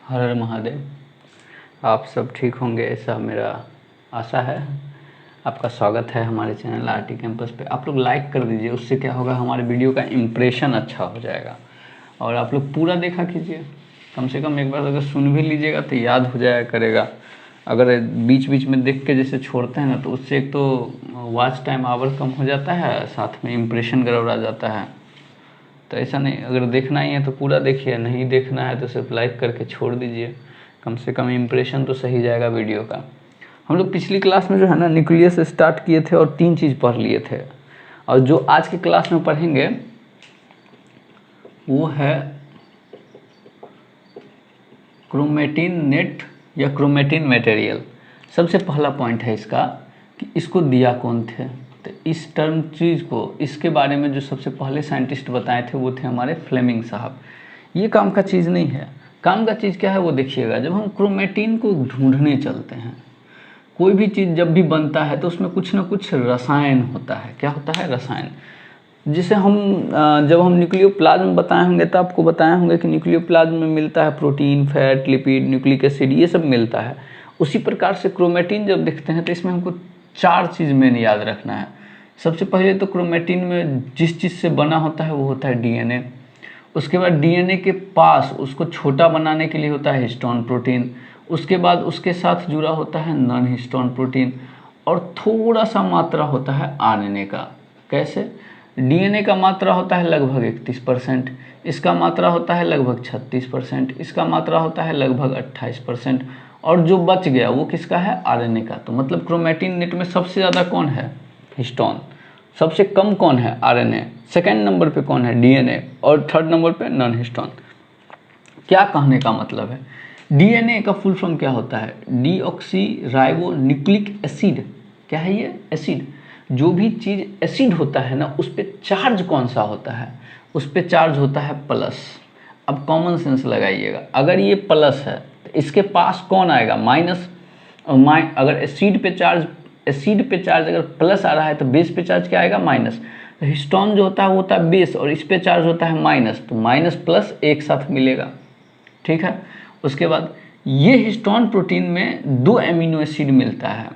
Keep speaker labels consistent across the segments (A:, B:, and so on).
A: हर हर महादेव। आप सब ठीक होंगे ऐसा मेरा आशा है। आपका स्वागत है हमारे चैनल आरटी कैंपस पे। आप लोग लाइक कर दीजिए, उससे क्या होगा हमारे वीडियो का इम्प्रेशन अच्छा हो जाएगा। और आप लोग पूरा देखा कीजिए, कम से कम एक बार अगर सुन भी लीजिएगा तो याद हो जाया करेगा। अगर बीच बीच में देख के जैसे छोड़ते हैं ना, तो उससे एक तो वॉच टाइम आवर कम हो जाता है, साथ में इम्प्रेशन गड़बड़ा जाता है। तो ऐसा नहीं, अगर देखना ही है तो पूरा देखिए, नहीं देखना है तो सिर्फ लाइक करके छोड़ दीजिए। कम से कम इम्प्रेशन तो सही जाएगा वीडियो का। हम लोग पिछली क्लास में जो है ना न्यूक्लियस स्टार्ट किए थे और 3 चीज़ पढ़ लिए थे, और जो आज की क्लास में पढ़ेंगे वो है क्रोमेटिन नेट या क्रोमेटिन मटेरियल। सबसे पहला पॉइंट है इसका कि इसको दिया कौन थे। तो इस टर्म चीज़ को, इसके बारे में जो सबसे पहले साइंटिस्ट बताए थे वो थे हमारे फ्लेमिंग साहब। ये काम का चीज़ नहीं है। काम का चीज़ क्या है वो देखिएगा। जब हम क्रोमेटिन को ढूंढने चलते हैं, कोई भी चीज़ जब भी बनता है तो उसमें कुछ ना कुछ रसायन होता है। क्या होता है? रसायन। जिसे हम जब हम न्यूक्लियोप्लाज्म बताए होंगे तो आपको बताए होंगे कि न्यूक्लियोप्लाज्म में मिलता है protein, fat, lipid, nucleic acid, ये सब मिलता है। उसी प्रकार से क्रोमेटिन जब देखते हैं तो इसमें हमको 4 चीज़ मेन याद रखना है। सबसे पहले तो क्रोमेटिन में जिस चीज़ से बना होता है वो होता है डीएनए। उसके बाद डीएनए के पास उसको छोटा बनाने के लिए होता है हिस्टोन प्रोटीन। उसके बाद उसके साथ जुड़ा होता है नॉन हिस्टोन प्रोटीन, और थोड़ा सा मात्रा होता है आरएनए का। कैसे? डीएनए का मात्रा होता है लगभग 31%, इसका मात्रा होता है लगभग 36%, इसका मात्रा होता है लगभग 28%, और जो बच गया वो किसका है? आरएनए का। तो मतलब क्रोमेटिन नेट में सबसे ज़्यादा कौन है? हिस्टोन। सबसे कम कौन है? आरएनए। सेकेंड नंबर पे कौन है? डीएनए। और थर्ड नंबर पे नॉन हिस्टोन। क्या कहने का मतलब है? डीएनए का फुल फॉर्म क्या होता है? Deoxy ribo nucleic acid. क्या है ये? एसिड। जो भी चीज़ एसिड होता है ना, उस पर चार्ज कौन सा होता है? उस पर चार्ज होता है प्लस। अब कॉमन सेंस लगाइएगा, अगर ये प्लस है तो इसके पास कौन आएगा? माइनस। अगर एसिड पे चार्ज अगर प्लस आ रहा है तो बेस पे चार्ज क्या आएगा? माइनस। तो हिस्टोन जो होता है वो होता है बेस, और इस पे चार्ज होता है माइनस, तो माइनस प्लस एक साथ मिलेगा। ठीक है। उसके बाद ये हिस्टोन प्रोटीन में 2 एमिनो एसिड मिलता है।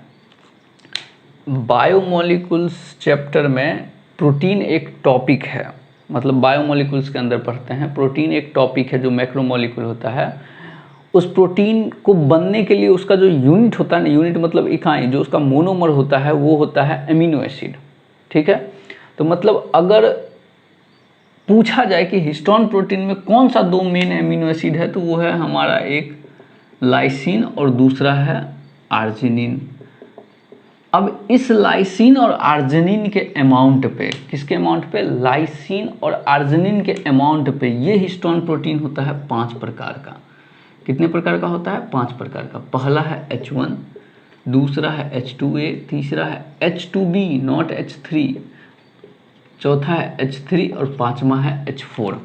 A: बायोमोलिकुल्स चैप्टर में प्रोटीन एक टॉपिक है, मतलब बायोमोलिकुल्स के अंदर पढ़ते हैं। प्रोटीन एक टॉपिक है जो मैक्रोमोलिकुल होता है। उस प्रोटीन को बनने के लिए उसका जो यूनिट होता है ना, यूनिट मतलब इकाई, जो उसका मोनोमर होता है वो होता है एमिनो एसिड। ठीक है। तो मतलब अगर पूछा जाए कि हिस्टोन प्रोटीन में कौन सा 2 मेन एमिनो एसिड है, तो वो है हमारा एक लाइसिन और दूसरा है आर्जिनिन। अब इस लाइसिन और आर्जिनिन के अमाउंट पे, किसके अमाउंट पे? लाइसिन और आर्जिनिन के अमाउंट पे ये हिस्टोन प्रोटीन होता है 5 प्रकार का। कितने प्रकार का होता है? 5 प्रकार का। पहला है H1, दूसरा है H2A, तीसरा है H2B नॉट H3, चौथा है H3 और पांचवा है H4।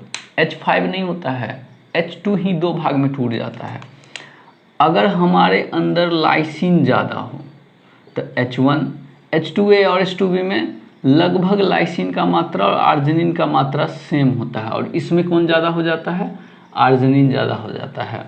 A: H5 नहीं होता है, H2 ही 2 भाग में टूट जाता है। अगर हमारे अंदर लाइसिन ज़्यादा हो तो H1, H2A और H2B में लगभग लाइसिन का मात्रा और आर्जिनिन का मात्रा सेम होता है, और इसमें कौन ज़्यादा हो जाता है? आर्जिनिन ज़्यादा हो जाता है।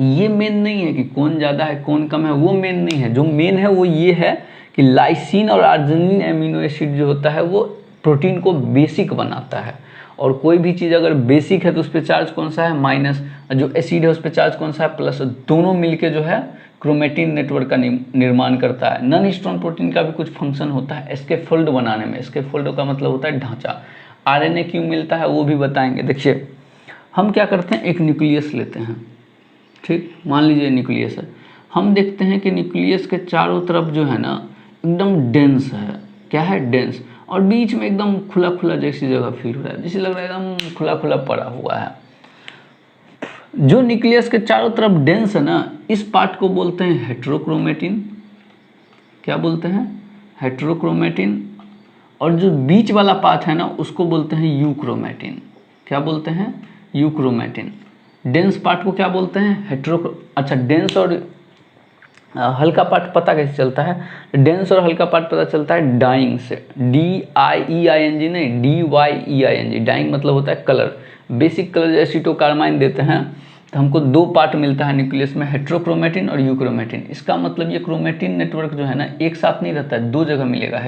A: ये मेन नहीं है कि कौन ज़्यादा है कौन कम है, वो मेन नहीं है। जो मेन है वो ये है कि लाइसिन और आर्जिनिन एमिनो एसिड जो होता है वो प्रोटीन को बेसिक बनाता है, और कोई भी चीज़ अगर बेसिक है तो उस पर चार्ज कौन सा है? माइनस, और जो एसिड है उस पर चार्ज कौन सा है? प्लस। दोनों मिलके जो है क्रोमेटिन नेटवर्क का निर्माण करता है। नॉन हिस्टोन प्रोटीन का भी कुछ फंक्शन होता है एस्केप फोल्ड बनाने में। एस्केप फोल्ड का मतलब होता है ढांचा। आरएनए क्यों मिलता है वो भी बताएंगे। देखिए, हम क्या करते हैं, एक न्यूक्लियस लेते हैं। ठीक, मान लीजिए न्यूक्लियस है। हम देखते हैं कि न्यूक्लियस के चारों तरफ जो है ना एकदम डेंस है। क्या है? डेंस। और बीच में एकदम खुला खुला जैसी जगह फील हो रहा है, जैसे लग रहा है एकदम खुला खुला पड़ा हुआ है। जो न्यूक्लियस के चारों तरफ डेंस है ना, इस पार्ट को बोलते हैं हेट्रोक्रोमेटिन। क्या बोलते हैं? हेट्रोक्रोमेटिन। और जो बीच वाला पार्ट है ना उसको बोलते हैं यूक्रोमेटिन। क्या बोलते हैं? यूक्रोमेटिन। डेंस पार्ट को क्या बोलते हैं? अच्छा, डेंस और हल्का पार्ट पता कैसे चलता है, डेंस और हल्का पार्ट पता चलता है डाइंग से, DIEING नहीं, DYEING। डाइंग मतलब होता है कलर। बेसिक कलर जैसे एसीटोकार्माइन देते हैं तो हमको 2 पार्ट मिलता है न्यूक्लियस में, हेट्रोक्रोमेटिन और यूक्रोमेटिन। इसका मतलब ये क्रोमेटिन नेटवर्क जो है ना एक साथ नहीं रहता है, 2 जगह मिलेगा,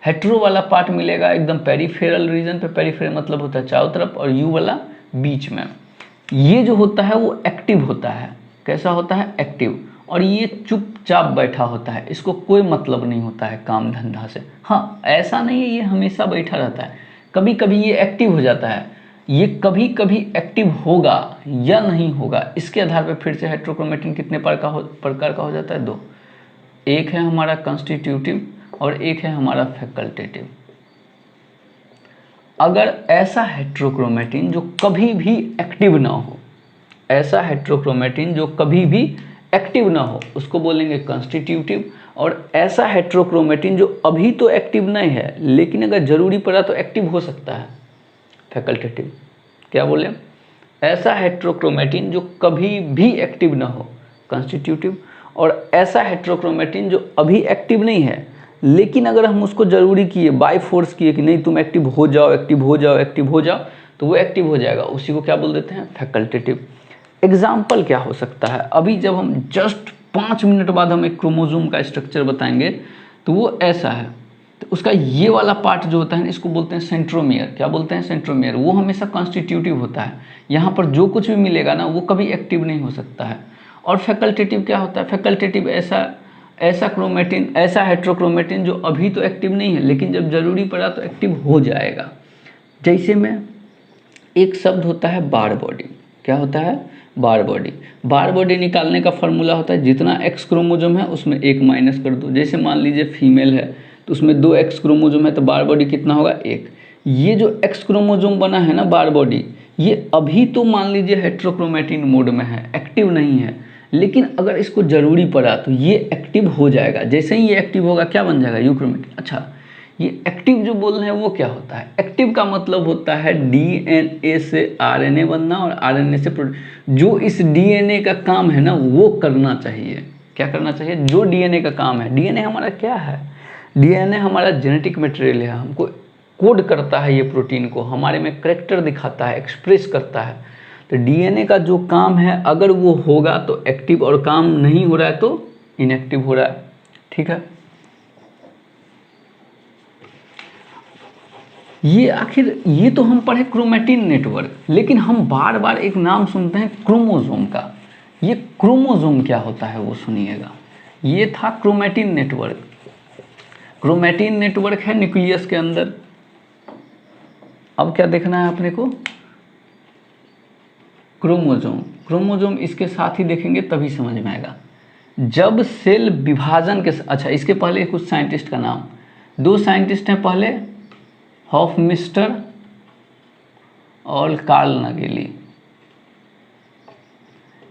A: हेट्रो वाला पार्ट मिलेगा एकदम पेरिफेरल रीजन पे, पेरिफेरल मतलब होता है चारों तरफ, और यू वाला बीच में। ये जो होता है वो एक्टिव होता है। कैसा होता है? एक्टिव। और ये चुपचाप बैठा होता है, इसको कोई मतलब नहीं होता है काम धंधा से। हाँ, ऐसा नहीं है ये हमेशा बैठा रहता है, कभी कभी ये एक्टिव हो जाता है। ये कभी कभी एक्टिव होगा या नहीं होगा, इसके आधार पर फिर से हेट्रोक्रोमेटिन कितने प्रकार का हो जाता है? 2। एक है हमारा कंस्टिट्यूटिव और एक है हमारा फैकल्टेटिव। अगर ऐसा हेट्रोक्रोमेटिन जो कभी भी एक्टिव ना हो, ऐसा हेट्रोक्रोमेटिन जो कभी भी एक्टिव ना हो, उसको बोलेंगे कंस्टिट्यूटिव। और ऐसा हेट्रोक्रोमेटिन जो अभी तो एक्टिव नहीं है लेकिन अगर जरूरी पड़ा तो एक्टिव हो सकता है, फैकल्टेटिव। क्या बोले? ऐसा हेट्रोक्रोमेटिन जो कभी भी एक्टिव ना हो, कंस्टिट्यूटिव। और ऐसा हेट्रोक्रोमेटिन जो अभी एक्टिव नहीं है लेकिन अगर हम उसको जरूरी किए, बाय फोर्स किए कि नहीं तुम एक्टिव हो जाओ, एक्टिव हो जाओ, एक्टिव हो जाओ, तो वो एक्टिव हो जाएगा, उसी को क्या बोल देते हैं? फैकल्टेटिव। एग्जाम्पल क्या हो सकता है? अभी जब हम जस्ट 5 मिनट बाद हम एक क्रोमोसोम का स्ट्रक्चर बताएंगे तो वो ऐसा है, तो उसका ये वाला पार्ट जो होता है इसको बोलते हैं सेंट्रोमियर। क्या बोलते हैं? सेंट्रोमियर। वो हमेशा कॉन्स्टिट्यूटिव होता है, यहाँ पर जो कुछ भी मिलेगा ना वो कभी एक्टिव नहीं हो सकता है। और फैकल्टेटिव क्या होता है? फैकल्टेटिव ऐसा क्रोमेटिन, ऐसा हेट्रोक्रोमेटिन जो अभी तो एक्टिव नहीं है लेकिन जब जरूरी पड़ा तो एक्टिव हो जाएगा। जैसे में एक शब्द होता है बार बॉडी। क्या होता है? बार बॉडी। बार बॉडी निकालने का फॉर्मूला होता है जितना एक्स क्रोमोजोम है उसमें 1 माइनस कर दो। जैसे मान लीजिए फीमेल है तो उसमें 2 एक्स क्रोमोजोम है तो बार बॉडी कितना होगा? 1। ये जो एक्स क्रोमोजोम बना है ना बार बॉडी, ये अभी तो मान लीजिए हेट्रोक्रोमेटिन मोड में है, एक्टिव नहीं है, लेकिन अगर इसको जरूरी पड़ा तो ये एक्टिव हो जाएगा। जैसे ही ये एक्टिव होगा क्या बन जाएगा? यूक्रोमेटिन। अच्छा, ये एक्टिव जो बोल रहे हैं वो क्या होता है? एक्टिव का मतलब होता है DNA से RNA बनना और RNA से प्रोटीन। जो इस DNA का काम है ना वो करना चाहिए। क्या करना चाहिए? जो DNA का काम है। DNA हमारा क्या है? DNA हमारा जेनेटिक मटेरियल है, हमको कोड करता है ये प्रोटीन को, हमारे में करैक्टर दिखाता है, एक्सप्रेस करता है। तो DNA का जो काम है अगर वो होगा तो एक्टिव, और काम नहीं हो रहा है तो इनएक्टिव हो रहा है। ठीक है, ये आखिर ये तो हम पढ़े क्रोमेटिन नेटवर्क, लेकिन हम बार बार एक नाम सुनते हैं क्रोमोसोम का। ये क्रोमोसोम क्या होता है वो सुनिएगा। ये था क्रोमेटिन नेटवर्क। क्रोमेटिन नेटवर्क है न्यूक्लियस के अंदर। अब क्या देखना है अपने को? क्रोमोसोम। क्रोमोसोम इसके साथ ही देखेंगे तभी समझ में आएगा। जब सेल विभाजन के, अच्छा इसके पहले कुछ साइंटिस्ट का नाम, 2 साइंटिस्ट हैं पहले, हॉफमिस्टर और कार्ल नागेली।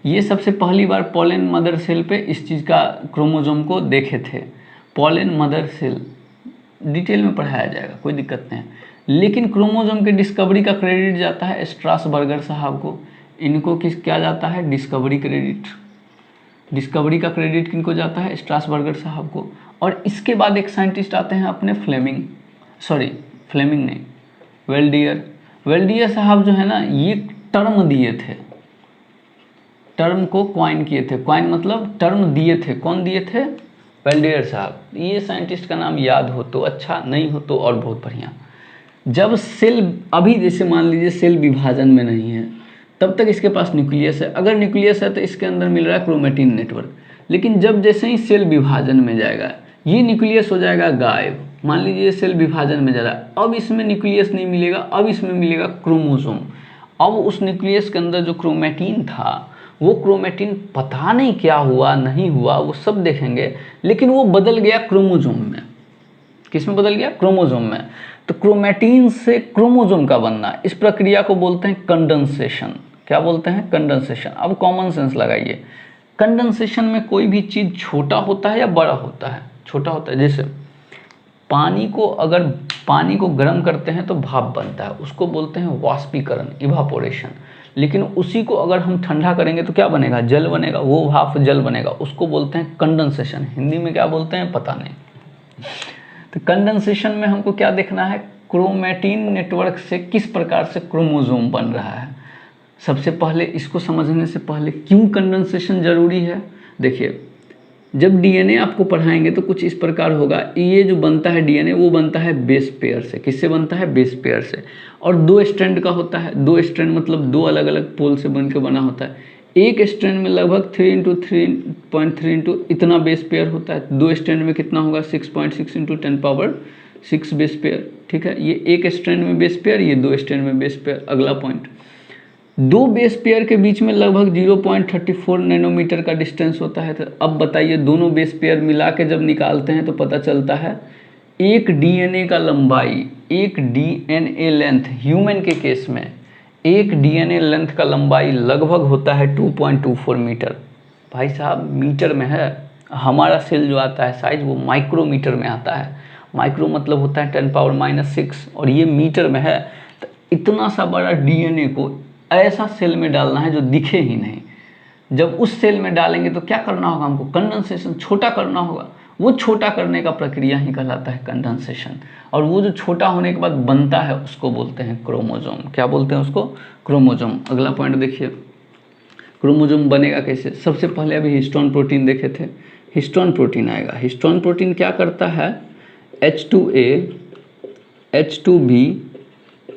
A: ये सबसे पहली बार पॉलन मदर सेल पे इस चीज़ का क्रोमोसोम को देखे थे। पॉलन मदर सेल डिटेल में पढ़ाया जाएगा, कोई दिक्कत नहीं है। लेकिन क्रोमोसोम के डिस्कवरी का क्रेडिट जाता है स्ट्रासबर्गर साहब को। इनको क्या जाता है? Discovery credit. डिस्कवरी का क्रेडिट किनको जाता है? स्ट्रासबर्गर साहब को। और इसके बाद एक साइंटिस्ट आते हैं अपने फ्लेमिंग नहीं, वेल्डियर साहब जो है ना, ये टर्म दिए थे, टर्म को क्वाइन किए थे। क्वाइन मतलब टर्म दिए थे। कौन दिए थे? वेल्डियर साहब। ये साइंटिस्ट का नाम याद हो तो अच्छा, नहीं हो तो और बहुत बढ़िया। जब सेल, अभी जैसे मान लीजिए सेल विभाजन में नहीं है तब तक इसके पास न्यूक्लियस है। अगर न्यूक्लियस है तो इसके अंदर मिल रहा है क्रोमेटिन नेटवर्क। लेकिन जब जैसे ही सेल विभाजन में जाएगा ये न्यूक्लियस हो जाएगा गायब। मान लीजिए सेल विभाजन में जा रहा है, अब इसमें न्यूक्लियस नहीं मिलेगा, अब इसमें मिलेगा क्रोमोसोम। अब उस न्यूक्लियस के अंदर जो क्रोमेटिन था वो क्रोमेटिन पता नहीं क्या हुआ, नहीं हुआ, वो सब देखेंगे, लेकिन वो बदल गया क्रोमोसोम में। किस में बदल गया? क्रोमोसोम में। तो क्रोमेटिन से क्रोमोसोम का बनना, इस प्रक्रिया को बोलते हैं कंडेंसेशन। क्या बोलते हैं? कंडेंसेशन। अब कॉमन सेंस लगाइए। कंडेंसेशन में कोई भी चीज़ छोटा होता है या बड़ा होता है? छोटा होता है। जैसे पानी को गर्म करते हैं तो भाप बनता है, उसको बोलते हैं वाष्पीकरण, इवापोरेशन। लेकिन उसी को अगर हम ठंडा करेंगे तो क्या बनेगा, जल बनेगा, वो भाप जल बनेगा, उसको बोलते हैं कंडेंसेशन। हिंदी में क्या बोलते हैं पता नहीं। तो कंडेंसेशन में हमको क्या देखना है, क्रोमैटिन नेटवर्क से किस प्रकार से क्रोमोसोम बन रहा है। सबसे पहले इसको समझने से पहले क्यों कंडेंसेशन जरूरी है, देखिए जब डीएनए आपको पढ़ाएंगे तो कुछ इस प्रकार होगा, ये जो बनता है डीएनए वो बनता है बेस पेयर से। किससे बनता है, बेस पेयर से, और 2 स्ट्रैंड का होता है। 2 स्ट्रैंड मतलब 2 अलग अलग पोल से बन के बना होता है। एक स्ट्रैंड में लगभग 3 × 3.3 इतना बेस पेयर होता है। 2 स्ट्रैंड में कितना होगा, 6.6 × 10⁻6 बेस पेयर, ठीक है। ये एक स्ट्रैंड में बेस पेयर, ये 2 स्ट्रैंड में बेस पेयर। अगला पॉइंट, 2 बेस पेयर के बीच में लगभग 0.34 नैनोमीटर का डिस्टेंस होता है। तो अब बताइए दोनों बेस पेयर मिला के जब निकालते हैं तो पता चलता है एक डीएनए का लंबाई, एक डीएनए लेंथ, ह्यूमन के केस में एक डीएनए लेंथ का लंबाई लगभग होता है 2.24 मीटर। भाई साहब मीटर में है, हमारा सेल जो आता है साइज वो माइक्रोमीटर में आता है। माइक्रो मतलब होता है 10⁻⁶, और ये मीटर में है। तो इतना सा बड़ा डीएनए को ऐसा सेल में डालना है जो दिखे ही नहीं। जब उस सेल में डालेंगे तो क्या करना होगा, हमको कंडेंसेशन, छोटा करना होगा। वो छोटा करने का प्रक्रिया ही कहलाता है कंडेंसेशन। और वो जो छोटा होने के बाद बनता है उसको बोलते हैं क्रोमोसोम। क्या बोलते हैं उसको, क्रोमोसोम। अगला पॉइंट देखिए, क्रोमोसोम बनेगा कैसे। सबसे पहले अभी हिस्टोन प्रोटीन देखे थे, हिस्टोन प्रोटीन आएगा। हिस्टोन प्रोटीन क्या करता है, H2A, H2B,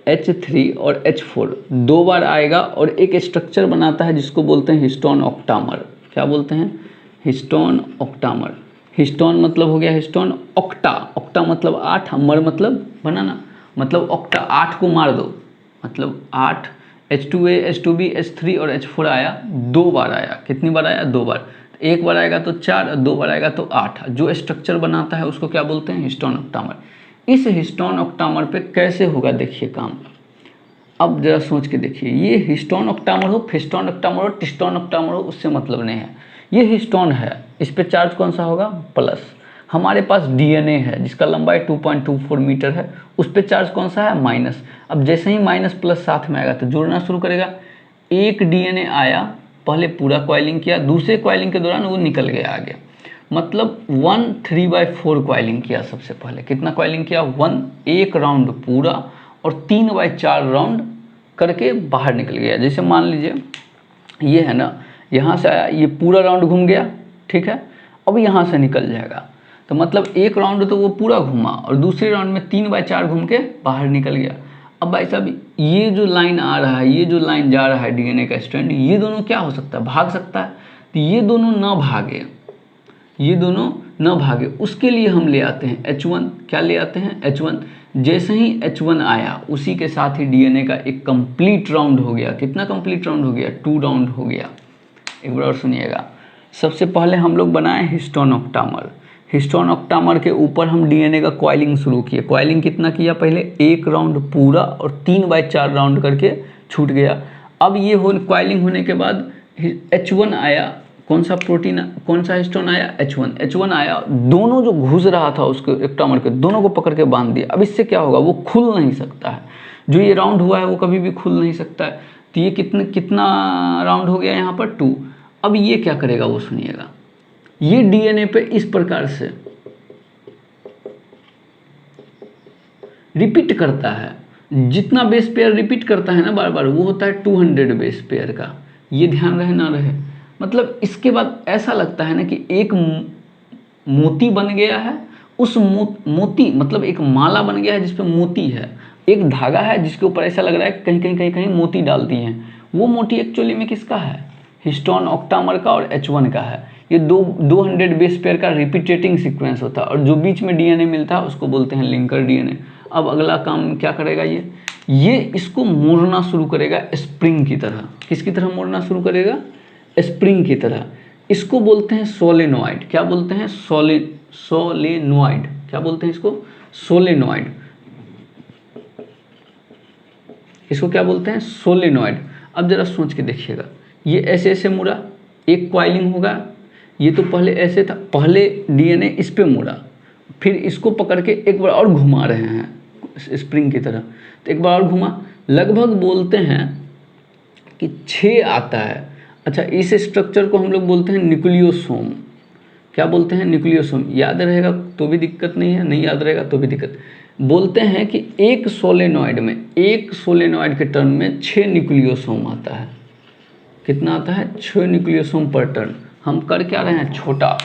A: H3 और H4 2 बार आएगा और एक स्ट्रक्चर बनाता है जिसको बोलते हैं हिस्टोन ऑक्टामर। क्या बोलते हैं, हिस्टोन ऑक्टामर। हिस्टोन मतलब हो गया हिस्टोन, ऑक्टा, ऑक्टा मतलब 8, मर मतलब बनाना, मतलब ऑक्टा 8 को मार दो, मतलब 8। H2A, H2B, H3 और H4 आया, 2 बार आया। कितनी बार आया, 2 बार। एक बार आएगा तो 4, 2 बार आएगा तो 8। जो स्ट्रक्चर बनाता है उसको क्या बोलते हैं, हिस्टोन ऑक्टामर। इस हिस्टोन ऑक्टामर पे कैसे होगा देखिए काम। अब जरा सोच के देखिए, ये हिस्टोन ऑक्टामर हो, फिस्टोन ऑक्टामर हो, टिस्टोन ऑक्टामर हो, उससे मतलब नहीं है। ये हिस्टोन है, इस पे चार्ज कौन सा होगा, प्लस। हमारे पास डीएनए है जिसका लंबाई 2.24 मीटर है, उस पे चार्ज कौन सा है, माइनस। अब जैसे ही माइनस प्लस साथ में आएगा तो जुड़ना शुरू करेगा। एक डीएनए आया, पहले पूरा कॉइलिंग किया, दूसरे कॉइलिंग के दौरान वो निकल गया आगे, मतलब 1/3/4 कॉइलिंग किया। सबसे पहले कितना कॉइलिंग किया, 1 राउंड पूरा, और 3/4 राउंड करके बाहर निकल गया। जैसे मान लीजिए ये है ना, यहाँ से आया, ये पूरा राउंड घूम गया, ठीक है। अब यहाँ से निकल जाएगा, तो मतलब 1 राउंड तो वो पूरा घूमा, और दूसरे राउंड में 3/4 घूम के बाहर निकल गया। अब भाई साहब ये जो लाइन आ रहा है, ये जो लाइन जा रहा है डीएनए का स्ट्रैंड, ये दोनों क्या हो सकता है, भाग सकता है। तो ये दोनों ना भागे, ये दोनों न भागे, उसके लिए हम ले आते हैं H1। क्या ले आते हैं, H1। जैसे ही H1 आया उसी के साथ ही डीएनए का एक कंप्लीट राउंड हो गया। कितना कंप्लीट राउंड हो गया, 2 राउंड हो गया। एक बार और सुनिएगा, सबसे पहले हम लोग बनाए हिस्टोन ऑक्टामर। हिस्टोन ऑक्टामर के ऊपर हम डीएनए का कॉइलिंग शुरू किए। कॉइलिंग कितना किया, पहले 1 राउंड पूरा और 3/4 राउंड करके छूट गया। अब ये कॉइलिंग होने के बाद H1 आया, कौन सा प्रोटीन, कौन सा हिस्टोन आया, H1 आया। दोनों जो घुस रहा था उसके ऑक्टामर के, दोनों को पकड़ के बांध दिया। अब इससे क्या होगा, वो खुल नहीं सकता है। जो ये राउंड हुआ है वो कभी भी खुल नहीं सकता है। तो ये कितना राउंड हो गया यहाँ पर, 2। अब ये क्या करेगा वो सुनिएगा, ये डीएनए पे इस प्रकार से रिपीट करता है। जितना बेस पेयर रिपीट करता है ना बार बार, वो होता है 200 बेस पेयर का। ये ध्यान रहे ना रहे, मतलब इसके बाद ऐसा लगता है ना कि एक मोती बन गया है। उस मोती मतलब एक माला बन गया है जिसपे मोती है, एक धागा है जिसके ऊपर ऐसा लग रहा है कहीं मोती डाल दिए हैं। वो मोती एक्चुअली में किसका है, हिस्टोन ऑक्टामर का और H1 का है। ये 200 बेस पेयर का रिपीटेटिंग सीक्वेंस होता है, और जो बीच में डीएनए मिलता है उसको बोलते हैं लिंकर डीएनए। अब अगला काम क्या करेगा, ये इसको मोड़ना शुरू करेगा स्प्रिंग की तरह। किसकी तरह मोड़ना शुरू करेगा, स्प्रिंग की तरह। इसको बोलते हैं सोलेनॉइड। क्या बोलते हैं, सोलेनॉइड। क्या बोलते हैं इसको, सोलेनॉइड। इसको क्या बोलते हैं, सोलेनॉइड। अब जरा सोच के देखिएगा, ये ऐसे ऐसे मुड़ा, एक कॉइलिंग होगा। ये तो पहले ऐसे था, पहले डीएनए इस पे मुड़ा, फिर इसको पकड़ के एक बार और घुमा रहे हैं स्प्रिंग की तरह। तो एक बार और घुमा, लगभग बोलते हैं कि 6 आता है। अच्छा, इस स्ट्रक्चर को हम लोग बोलते हैं न्यूक्लियोसोम। क्या बोलते हैं? न्यूक्लियोसोम। याद रहेगा तो भी दिक्कत नहीं है, नहीं याद रहेगा तो भी दिक्कत। बोलते हैं कि एक सोलेनॉइड के टर्न में 6 न्यूक्लियोसोम आता है। कितना आता है? 6 न्यूक्लियोसोम पर टर्न। हम कर क्या रहे हैं? छोटा।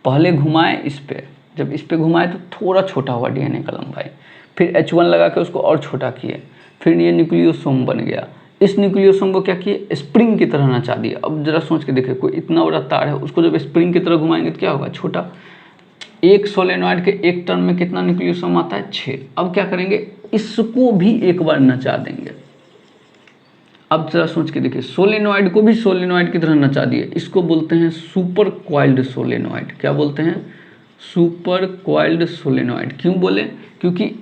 A: पहले घुमाए इस पे, जब इस पे घुमाए तो थोड़ा छोटा हुआ डीएनए का लंबाई, फिर H1 लगा के उसको और छोटा किए, फिर ये न्यूक्लियोसोम बन गया। इस न्यूक्लियोसोम को क्या किए? स्प्रिंग की तरह नचा दिया। अब जरा सोच के देखिए, कोई इतना बड़ा तार है, उसको जब स्प्रिंग की तरह घुमाएंगे तो क्या होगा? छोटा। एक सोलेनॉइड के एक टर्न में कितना न्यूक्लियोसोम आता है? 6। अब क्या करेंगे? इसको भी एक बार नचा देंगे। अब जरा सोच के देखिए, सोलेनॉइड को भी सोलेनॉइड की तरह नचा दिए, इसको बोलते हैं सुपर क्वाइल्ड सोलेनॉइड। क्या बोलते हैं? Super coiled solenoid. क्यों बोले? क्योंकि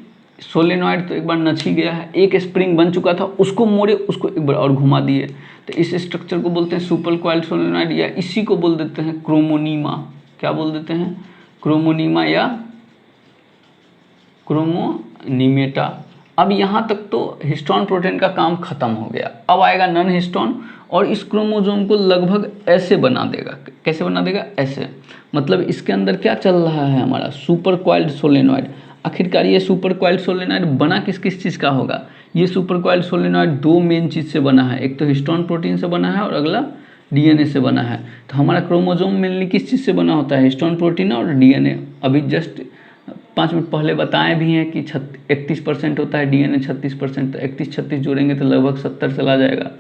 A: सोलेनॉइड तो एक बार नच ही गया है, एक स्प्रिंग बन चुका था, उसको मोड़े, उसको एक बार और घुमा दिए, तो इस स्ट्रक्चर को बोलते हैं सुपर क्वाइल्ड सोलेनॉइड, या इसी को बोल देते हैं क्रोमोनीमा। क्या बोल देते हैं? क्रोमोनीमा या क्रोमोनीमेटा। अब यहाँ तक तो हिस्टोन प्रोटीन का काम खत्म हो गया। अब आएगा नॉन हिस्टोन, और इस क्रोमोसोम को लगभग ऐसे बना देगा। कैसे बना देगा? ऐसे। मतलब इसके अंदर क्या चल रहा है हमारा? Super coiled solenoid. आखिरकार ये सुपर क्वाइल्ड सोलेनॉइड बना किस किस चीज़ का होगा? ये सुपर क्वाइल्ड सोलेनॉइड 2 मेन चीज़ से बना है। एक तो हिस्टोन प्रोटीन से बना है और अगला डीएनए से बना है। तो हमारा क्रोमोसोम मेनली किस चीज़ से बना होता है? हिस्टोन प्रोटीन और डीएनए। अभी जस्ट 5 मिनट पहले बताए भी हैं कि 31% होता है डीएनए, 36%। तो 31-36 जोड़ेंगे तो लगभग 70 चला जाएगा।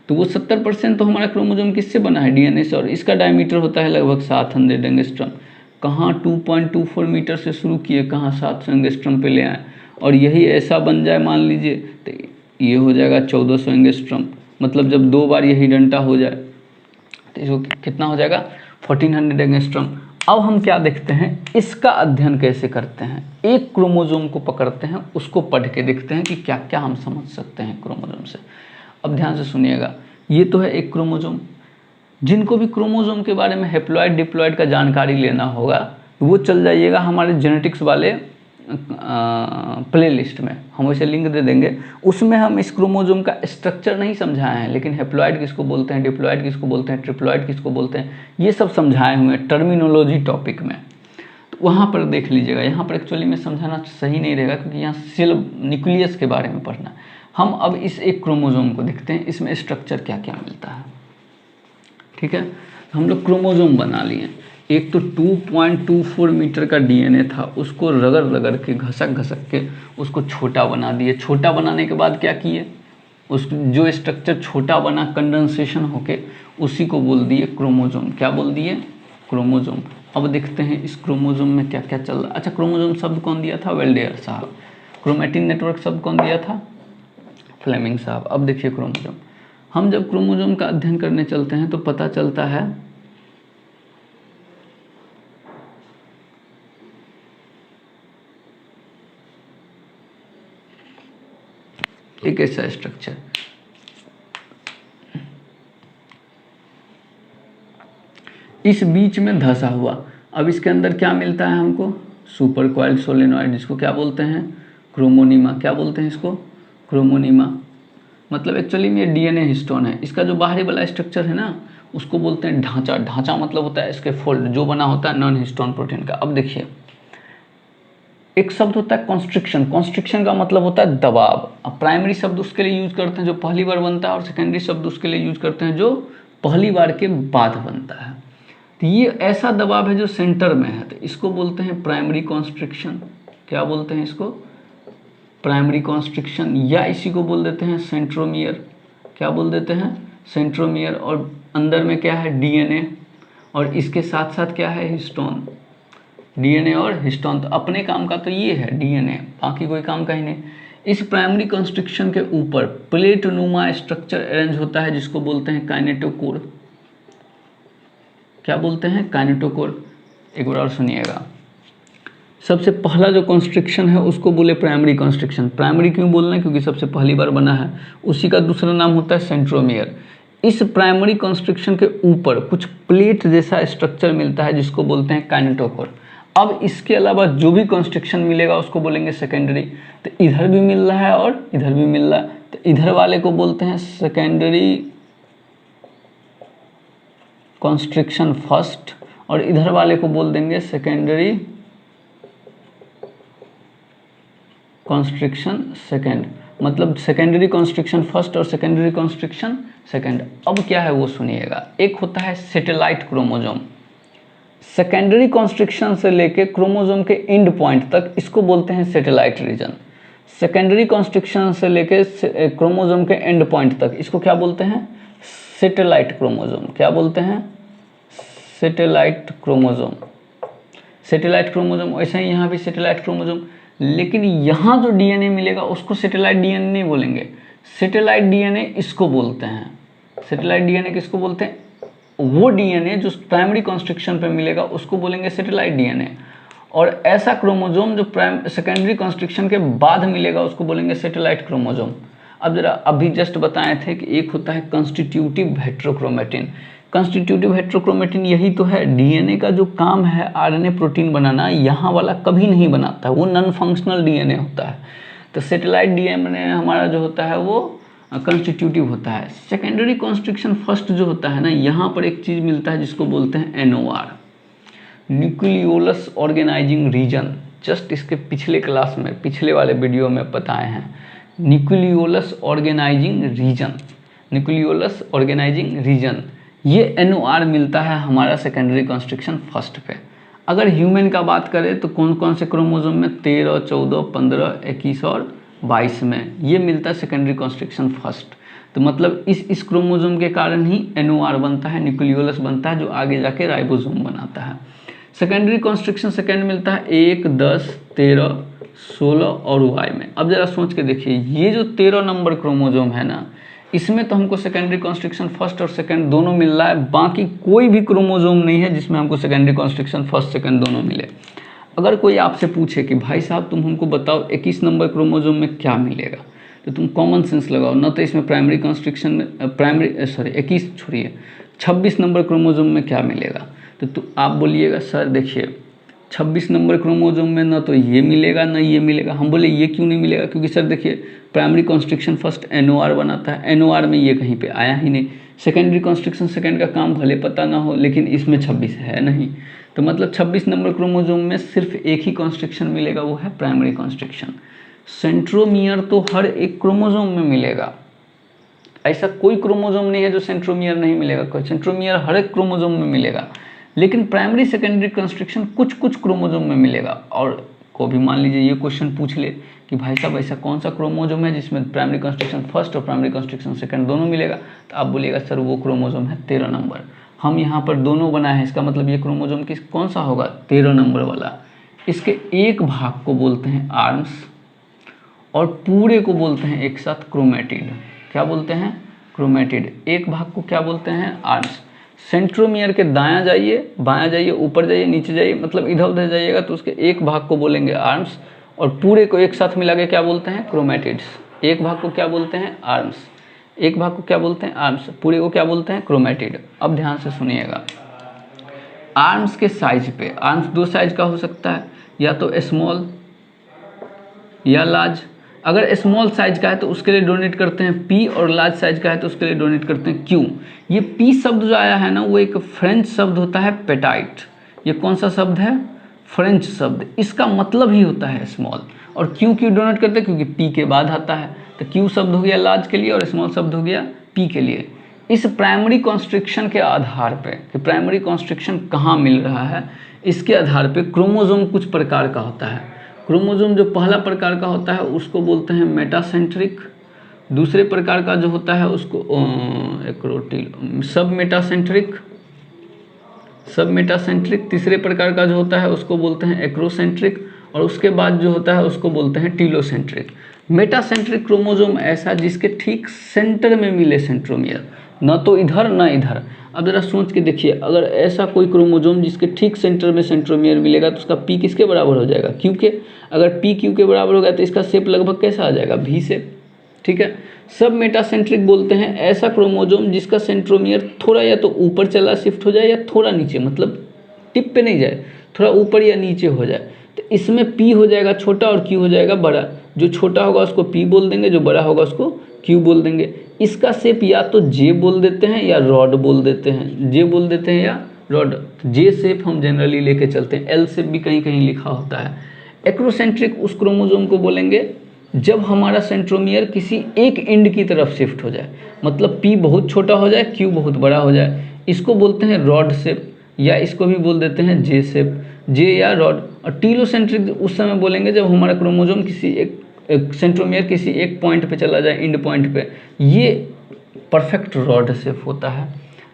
A: तो वो 70% तो हमारा क्रोमोसोम किससे बना है? डीएनए से। और इसका डायमीटर होता है लगभग 700 एंगस्ट्रम। कहाँ 2.24 मीटर से शुरू किए, कहाँ 700 एंगस्ट्रम पे ले आए। और यही ऐसा बन जाए मान लीजिए, तो ये हो जाएगा 1400 एंगस्ट्रम। मतलब जब 2 बार यही डंटा हो जाए तो इसको कितना हो जाएगा? 1400 एंगस्ट्रम। अब हम क्या देखते हैं? इसका अध्ययन कैसे करते हैं? एक क्रोमोसोम को पकड़ते हैं, उसको पढ़ के देखते हैं कि क्या क्या हम समझ सकते हैं क्रोमोसोम से। अब ध्यान से सुनिएगा, ये तो है एक क्रोमोसोम। जिनको भी क्रोमोसोम के बारे में हैप्लॉइड डिप्लॉइड का जानकारी लेना होगा, वो चल जाइएगा हमारे जेनेटिक्स वाले प्ले लिस्ट में, हम वैसे लिंक दे देंगे। उसमें हम इस क्रोमोसोम का स्ट्रक्चर नहीं समझाए हैं, लेकिन हैप्लॉइड किसको बोलते हैं, डिप्लॉइड किसको बोलते हैं, ट्रिप्लॉइड किसको बोलते हैं, ये सब समझाए हुए हैं टर्मिनोलॉजी टॉपिक में। तो वहाँ पर देख लीजिएगा। यहाँ पर एक्चुअली में समझाना सही नहीं रहेगा, क्योंकि यहाँ सेल न्यूक्लियस के बारे में पढ़ना है। हम अब इस एक क्रोमोसोम को देखते हैं, इसमें स्ट्रक्चर क्या क्या मिलता है। ठीक है, हम लोग क्रोमोसोम बना लिए। एक तो 2.24 मीटर का डीएनए था, उसको रगड़ रगड़ के घसक के उसको छोटा बना दिए। छोटा बनाने के बाद क्या किए? उस जो स्ट्रक्चर छोटा बना कंडेंसेशन होके, उसी को बोल दिए क्रोमोसोम। क्या बोल दिए? क्रोमोसोम। अब देखते हैं इस क्रोमोसोम में क्या क्या चल रहा है। अच्छा, क्रोमोसोम शब्द कौन दिया था? वेल्डेयर साहब। क्रोमेटिन नेटवर्क शब्द कौन दिया था? फ्लेमिंग साहब। अब देखिए क्रोमोसोम, हम जब क्रोमोसोम का अध्ययन करने चलते हैं तो पता चलता है एक ऐसा स्ट्रक्चर, इस बीच में धंसा हुआ। अब इसके अंदर क्या मिलता है हमको? सुपर क्वाइल्ड सोलेनॉइड, जिसको क्या बोलते हैं? क्रोमोनीमा। क्या बोलते हैं इसको? क्रोमोनीमा। मतलब एक्चुअली में ये डीएनए हिस्टोन है। इसका जो बाहरी वाला स्ट्रक्चर है ना, उसको बोलते हैं ढांचा। ढांचा मतलब होता है इसके फोल्ड, जो बना होता है नॉन हिस्टोन प्रोटीन का। अब देखिए, एक शब्द होता है कॉन्स्ट्रिक्शन। कॉन्स्ट्रिक्शन का मतलब होता है दबाव। अब प्राइमरी शब्द उसके लिए यूज करते हैं जो पहली बार बनता है, और सेकेंडरी शब्द उसके लिए यूज करते हैं जो पहली बार के बाद बनता है। तो ये ऐसा दबाव है जो सेंटर में है, तो इसको बोलते हैं प्राइमरी कॉन्स्ट्रिक्शन। क्या बोलते हैं इसको? प्राइमरी कॉन्स्ट्रिक्शन, या इसी को बोल देते हैं सेंट्रोमियर। क्या बोल देते हैं? सेंट्रोमियर। और अंदर में क्या है? डीएनए, और इसके साथ साथ क्या है? हिस्टोन। डीएनए और हिस्टोन। तो अपने काम का तो ये है डीएनए, बाकी कोई काम का ही नहीं। इस प्राइमरी कॉन्स्ट्रिक्शन के ऊपर प्लेट नुमा स्ट्रक्चर अरेंज होता है, जिसको बोलते हैं काइनेटोकोर। क्या बोलते हैं? काइनेटोकोर। एक बार और सुनिएगा। सबसे पहला जो कॉन्स्ट्रिक्शन है उसको बोले प्राइमरी कॉन्स्ट्रिक्शन। प्राइमरी क्यों बोलना है? क्योंकि सबसे पहली बार बना है। उसी का दूसरा नाम होता है सेंट्रोमियर। इस प्राइमरी कॉन्स्ट्रिक्शन के ऊपर कुछ प्लेट जैसा स्ट्रक्चर मिलता है, जिसको बोलते हैं काइनेटोकोर। अब इसके अलावा जो भी कॉन्स्ट्रिक्शन मिलेगा उसको बोलेंगे सेकेंडरी। तो इधर भी मिल रहा है और इधर भी मिल रहा है, तो इधर वाले को बोलते हैं सेकेंडरी कॉन्स्ट्रिक्शन फर्स्ट और इधर वाले को बोल देंगे सेकेंडरी कॉन्स्ट्रिक्शन सेकेंड। मतलब सेकेंडरी कॉन्स्ट्रिक्शन फर्स्ट और सेकेंडरी कॉन्स्ट्रिक्शन सेकेंड। अब क्या है वो सुनिएगा। एक होता है सैटेलाइट क्रोमोसोम, सेकेंडरी कॉन्स्ट्रिक्शन से लेके क्रोमोसोम के एंड पॉइंट तक इसको बोलते हैं सैटेलाइट रीजन। सेकेंडरी कॉन्स्ट्रिक्शन से लेके क्रोमोसोम के एंड पॉइंट तक इसको क्या बोलते हैं? Satellite chromosome. क्या बोलते हैं? Satellite chromosome. Satellite chromosome. वैसे ही यहाँ भी सैटेलाइट क्रोमोसोम, लेकिन यहाँ जो डीएनए मिलेगा उसको सैटेलाइट डीएनए नहीं बोलेंगे। सैटेलाइट डीएनए इसको बोलते हैं। सैटेलाइट डीएनए किसको बोलते हैं? वो डीएनए जो प्राइमरी कॉन्स्ट्रिक्शन पे मिलेगा उसको बोलेंगे सैटेलाइट डीएनए, और ऐसा क्रोमोसोम जो सेकेंडरी कॉन्स्ट्रिक्शन के बाद मिलेगा उसको बोलेंगे सैटेलाइट क्रोमोसोम। अब जरा अभी जस्ट बताए थे कि एक होता है कंस्टिट्यूटिव हेट्रोक्रोमेटिन। कंस्टिट्यूटिव हेट्रोक्रोमेटिन यही तो है, डीएनए का जो काम है आरएनए प्रोटीन बनाना, यहाँ वाला कभी नहीं बनाता, वो नॉन फंक्शनल डीएनए होता है। तो सैटेलाइट डीएनए हमारा जो होता है वो कंस्टिट्यूटिव होता है। सेकेंडरी कॉन्स्ट्रिक्शन फर्स्ट जो होता है ना, यहाँ पर एक चीज़ मिलता है जिसको बोलते हैं NOR, nucleolus organizing region. Just इसके पिछले क्लास में, पिछले वाले वीडियो में बताए हैं, nucleolus organizing region, nucleolus organizing region. ये एनओआर मिलता है हमारा सेकेंडरी कॉन्स्ट्रिक्शन फर्स्ट पे। अगर ह्यूमन का बात करें तो कौन कौन से क्रोमोसोम में? 13, 14, 15, 21 और 22 में ये मिलता है सेकेंडरी कॉन्स्ट्रिक्शन फर्स्ट। तो मतलब इस क्रोमोसोम के कारण ही एनओआर बनता है, न्यूक्लियोलस बनता है, जो आगे जाके राइबोसोम बनाता है। सेकेंडरी कॉन्स्ट्रिक्शन सेकेंड मिलता है 1, 10, 13, 16 और वाई में। अब जरा सोच के देखिए, ये जो 13 नंबर क्रोमोसोम है ना, इसमें तो हमको सेकेंडरी कॉन्स्ट्रिक्शन फर्स्ट और सेकेंड दोनों मिल रहा है। बाकी कोई भी क्रोमोसोम नहीं है जिसमें हमको सेकेंडरी कॉन्स्ट्रिक्शन फर्स्ट सेकेंड दोनों मिले। अगर कोई आपसे पूछे कि भाई साहब तुम हमको बताओ 21 नंबर क्रोमोसोम में क्या मिलेगा, तो तुम कॉमन सेंस लगाओ ना, तो इसमें प्राइमरी कॉन्स्ट्रिक्शन में 21 छोड़िए, 26 नंबर क्रोमोसोम में क्या मिलेगा? तो आप बोलिएगा सर देखिए 26 नंबर क्रोमोसोम में ना तो ये मिलेगा ना ये मिलेगा। हम बोले ये क्यों नहीं मिलेगा? क्योंकि सर देखिए प्राइमरी कॉन्स्ट्रिक्शन फर्स्ट एनओआर बनाता है, एनओआर में ये कहीं पे आया ही नहीं। सेकेंडरी कॉन्स्ट्रिक्शन सेकेंड का काम भले पता ना हो, लेकिन इसमें 26 है नहीं, तो मतलब 26 नंबर क्रोमोसोम में सिर्फ एक ही कॉन्स्ट्रिक्शन मिलेगा, वो है प्राइमरी कॉन्स्ट्रिक्शन। सेंट्रोमियर तो हर एक क्रोमोसोम में मिलेगा, ऐसा कोई क्रोमोसोम नहीं है जो सेंट्रोमियर नहीं मिलेगा, सेंट्रोमियर हर एक क्रोमोसोम में मिलेगा। लेकिन प्राइमरी सेकेंडरी कंस्ट्रक्शन कुछ कुछ क्रोमोसोम में मिलेगा। और को भी मान लीजिए ये क्वेश्चन पूछ ले कि भाई साहब ऐसा कौन सा क्रोमोसोम है जिसमें प्राइमरी कंस्ट्रक्शन फर्स्ट और प्राइमरी कंस्ट्रक्शन सेकंड दोनों मिलेगा, तो आप बोलिएगा सर वो क्रोमोसोम है 13 नंबर। हम यहाँ पर दोनों बनाए हैं, इसका मतलब ये क्रोमोसोम किस कौन सा होगा? 13 नंबर वाला। इसके एक भाग को बोलते हैं आर्म्स और पूरे को बोलते हैं एक साथ क्रोमेटिड। क्या बोलते हैं? क्रोमेटिड। एक भाग को क्या बोलते हैं? आर्म्स। सेंट्रोमियर के दायां जाइए, बायां जाइए, ऊपर जाइए, नीचे जाइए, मतलब इधर उधर जाइएगा तो उसके एक भाग को बोलेंगे आर्म्स और पूरे को एक साथ मिला के क्या बोलते हैं? क्रोमेटिड्स। एक भाग को क्या बोलते हैं? आर्म्स। एक भाग को क्या बोलते हैं? आर्म्स। पूरे को क्या बोलते हैं? क्रोमेटिड। अब ध्यान से सुनिएगा, आर्म्स के साइज पे, आर्म्स दो साइज का हो सकता है, या तो स्मॉल या लार्ज। अगर स्मॉल साइज का है तो उसके लिए डोनेट करते हैं पी, और लार्ज साइज का है तो उसके लिए डोनेट करते हैं क्यू। ये पी शब्द जो आया है ना, वो एक फ्रेंच शब्द होता है पेटाइट। ये कौन सा शब्द है? फ्रेंच शब्द। इसका मतलब ही होता है स्मॉल। और क्यू क्यों डोनेट करते हैं? क्योंकि पी के बाद आता है, तो क्यू शब्द हो गया लार्ज के लिए और स्मॉल शब्द हो गया पी के लिए। इस प्राइमरी कॉन्स्ट्रिक्शन के आधार पे कि प्राइमरी कॉन्स्ट्रिक्शन कहाँ मिल रहा है, इसके आधार पे क्रोमोसोम कुछ प्रकार का होता है। क्रोमोसोम जो पहला प्रकार का होता है उसको बोलते हैं मेटासेंट्रिक। दूसरे प्रकार का जो होता है उसको सब मेटासेंट्रिक। तीसरे प्रकार का जो होता है उसको बोलते हैं एक्रोसेंट्रिक, और उसके बाद जो होता है उसको बोलते हैं टीलोसेंट्रिक। मेटासेंट्रिक क्रोमोसोम ऐसा जिसके ठीक सेंटर में मिले सेंट्रोमियर, न तो इधर न इधर। अब जरा सोच के देखिए, अगर ऐसा कोई क्रोमोसोम जिसके ठीक सेंटर में सेंट्रोमियर मिलेगा तो उसका पी किसके बराबर हो जाएगा? क्यू के। अगर पी क्यू के बराबर हो गया तो इसका शेप लगभग कैसा आ जाएगा? V shape. ठीक है। सब मेटासेंट्रिक बोलते हैं ऐसा क्रोमोसोम जिसका सेंट्रोमियर थोड़ा या तो ऊपर चला शिफ्ट हो जाए या थोड़ा नीचे, मतलब टिप पे नहीं जाए, थोड़ा ऊपर या नीचे हो जाए, तो इसमें P हो जाएगा छोटा और Q हो जाएगा बड़ा। जो छोटा होगा उसको P बोल देंगे, जो बड़ा होगा उसको Q बोल देंगे। इसका शेप या तो J बोल देते हैं या रॉड बोल देते हैं, J बोल देते हैं या रॉड। J शेप हम जनरली लेके चलते हैं, L शेप भी कहीं कहीं लिखा होता है। एक्रोसेंट्रिक उस क्रोमोसोम को बोलेंगे जब हमारा सेंट्रोमियर किसी एक एंड की तरफ शिफ्ट हो जाए, मतलब P बहुत छोटा हो जाए, Q बहुत बड़ा हो जाए, इसको बोलते हैं रॉड शेप, या इसको भी बोल देते हैं J शेप, J या रॉड। और टीलोसेंट्रिक उस समय बोलेंगे जब हमारा क्रोमोसोम किसी एक सेंट्रोमियर किसी एक पॉइंट पे चला जाए, एंड पॉइंट पे, ये परफेक्ट रॉड शेप होता है।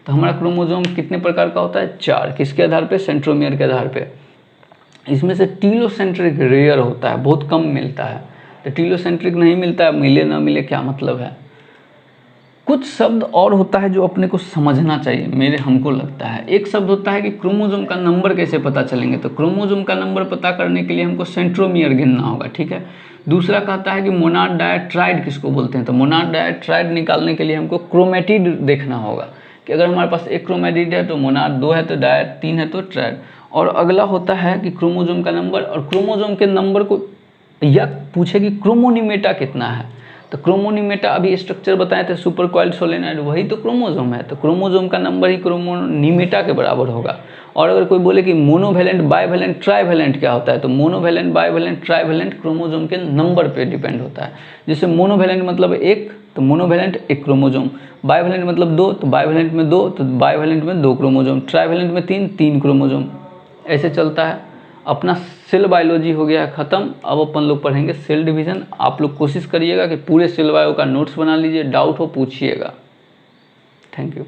A: तो हमारा क्रोमोसोम कितने प्रकार का होता है? 4। किसके आधार पे? सेंट्रोमियर के आधार पे। इसमें से टीलोसेंट्रिक रेयर होता है, बहुत कम मिलता है। तो टीलोसेंट्रिक नहीं मिलता है, मिले ना मिले क्या मतलब है। कुछ शब्द और होता है जो अपने को समझना चाहिए, हमको लगता है। एक शब्द होता है कि क्रोमोसोम का नंबर कैसे पता चलेंगे। तो क्रोमोसोम का नंबर पता करने के लिए हमको सेंट्रोमियर गिनना होगा, ठीक है। दूसरा कहता है कि मोनाड डायट्राइड किसको बोलते हैं। तो मोनाड डायट्राइड निकालने के लिए हमको क्रोमेटिड देखना होगा कि अगर हमारे पास एक क्रोमेटिड है तो मोनाड, 2 है तो डायट, 3 है तो ट्राइड। और अगला होता है कि क्रोमोसोम का नंबर, और क्रोमोसोम के नंबर को यह पूछे कि क्रोमोनिमेटा कितना है। तो क्रोमोनिमेटा अभी स्ट्रक्चर बताए थे, सुपर कॉइल्ड सोलेनॉइड, वही तो क्रोमोसोम है। तो क्रोमोसोम का नंबर ही क्रोमोनिमेटा के बराबर होगा। और अगर कोई बोले कि मोनोवैलेंट, बाइवैलेंट, ट्राइवैलेंट क्या होता है, तो मोनोवैलेंट, बाइवैलेंट, ट्राइवैलेंट क्रोमोसोम के नंबर पे डिपेंड होता है। जैसे मोनोवैलेंट मतलब 1, तो मोनोवैलेंट 1 क्रोमोसोम, बाइवैलेंट मतलब 2, तो बाइवैलेंट में 2, तो बाइवैलेंट में 2 क्रोमोसोम, ट्राइवैलेंट में 3 क्रोमोसोम। ऐसे चलता है। अपना सेल बायोलॉजी हो गया ख़त्म। अब अपन लोग पढ़ेंगे सेल डिवीज़न। आप लोग कोशिश करिएगा कि पूरे सेल बायो का नोट्स बना लीजिए, डाउट हो पूछिएगा। Thank you.